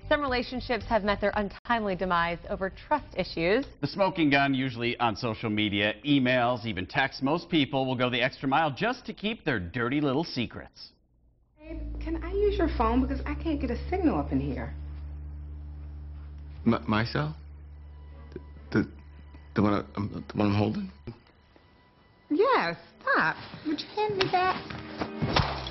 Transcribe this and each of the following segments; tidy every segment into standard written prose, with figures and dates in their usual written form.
Some relationships have met their untimely demise over trust issues. The smoking gun, usually on social media, emails, even texts. Most people will go the extra mile just to keep their dirty little secrets. Hey, can I use your phone because I can't get a signal up in here? My cell? The one I'm holding? Yes, stop. Would you hand me that?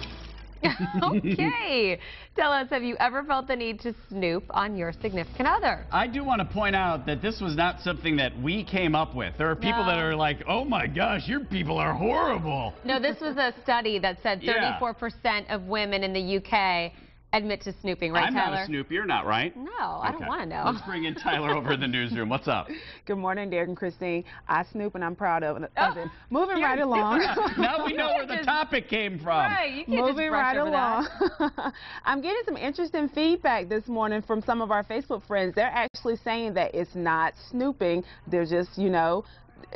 Okay. Tell us, have you ever felt the need to snoop on your significant other? I do want to point out that this was not something that we came up with. There are people that are like, oh my gosh, your people are horrible. No, this was a study that said 34% of women in the UK admit to snooping, right, Tyler? I'm not a snoop. You're not, right? No, I don't want to know. Let's bring in Tyler over in the newsroom. What's up? Good morning, Derek and Christine. I snoop and I'm proud of it. Moving right along. Now we know where the topic came from. Right, you can't Moving right along. I'm getting some interesting feedback this morning from some of our Facebook friends. They're actually saying that it's not snooping. They're just, you know,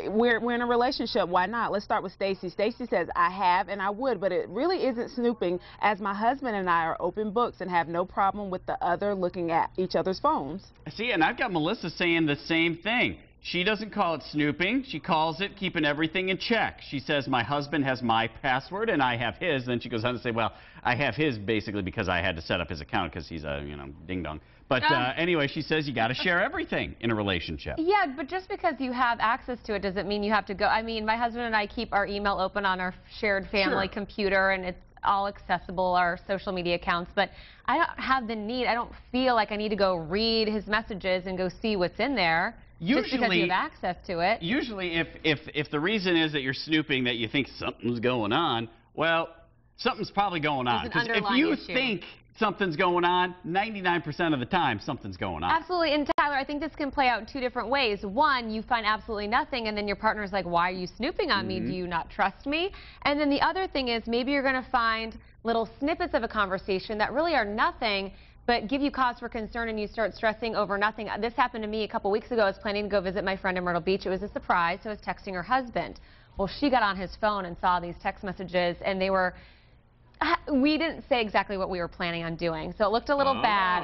we're in a relationship. Why not? Let's start with Stacy. Stacy says, I have and I would, but it really isn't snooping, as my husband and I are open books and have no problem with the other looking at each other's phones. See, and I've got Melissa saying the same thing. She doesn't call it snooping. She calls it keeping everything in check. She says, my husband has my password and I have his. Then she goes on to say, well, I have his basically because I had to set up his account because he's a, you know, ding-dong. But anyway, she says you got to share everything in a relationship. Yeah, but just because you have access to it doesn't mean you have to go. I mean, my husband and I keep our email open on our shared family computer, and it's all accessible, our social media accounts, but I don't have the need. I don't feel like I need to go read his messages and go see what's in there. Just because you have access to it. Usually, if the reason is that you're snooping, that you think something's going on, well, something's probably going on. Because if you think something's going on, 99% of the time, something's going on. Absolutely. And Tyler, I think this can play out in two different ways. One, you find absolutely nothing, and then your partner's like, why are you snooping on me? Do you not trust me? And then the other thing is maybe you're going to find little snippets of a conversation that really are nothing, but give you cause for concern, and you start stressing over nothing. This happened to me a couple weeks ago. I was planning to go visit my friend in Myrtle Beach. It was a surprise, so I was texting her husband. Well, she got on his phone and saw these text messages, and they were... We didn't say exactly what we were planning on doing, so it looked a little bad.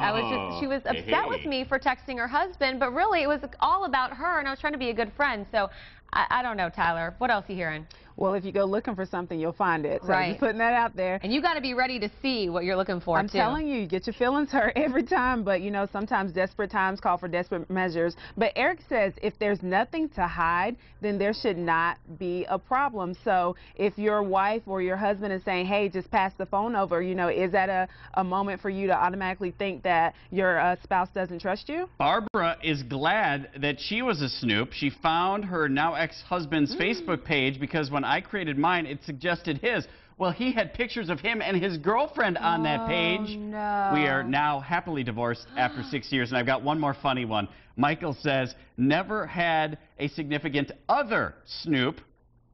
She was upset with me for texting her husband, but really it was all about her, and I was trying to be a good friend. So I don't know, Tyler. What else are you hearing? Well, if you go looking for something, you'll find it. So right. Just putting that out there. And you got to be ready to see what you're looking for, I'm telling you, you get your feelings hurt every time, but you know, sometimes desperate times call for desperate measures. But Eric says if there's nothing to hide, then there should not be a problem. So if your wife or your husband is saying, hey, just pass the phone over, you know, is that a moment for you to automatically think that your spouse doesn't trust you? Barbara is glad that she was a snoop. She found her now ex-husband's Facebook page because when I created mine, it suggested his. Well, he had pictures of him and his girlfriend on that page. No. We are now happily divorced after 6 years, and I've got one more funny one. Michael says, never had a significant other snoop,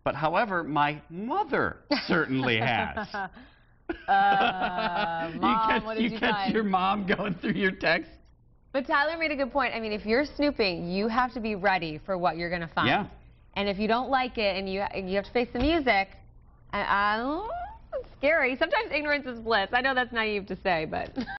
but however, my mother certainly has. Mom, you catch your mom going through your texts? But Tyler made a good point. I mean, if you're snooping, you have to be ready for what you're going to find. Yeah. And if you don't like it and you have to face the music, it's scary. Sometimes ignorance is bliss. I know that's naive to say, but...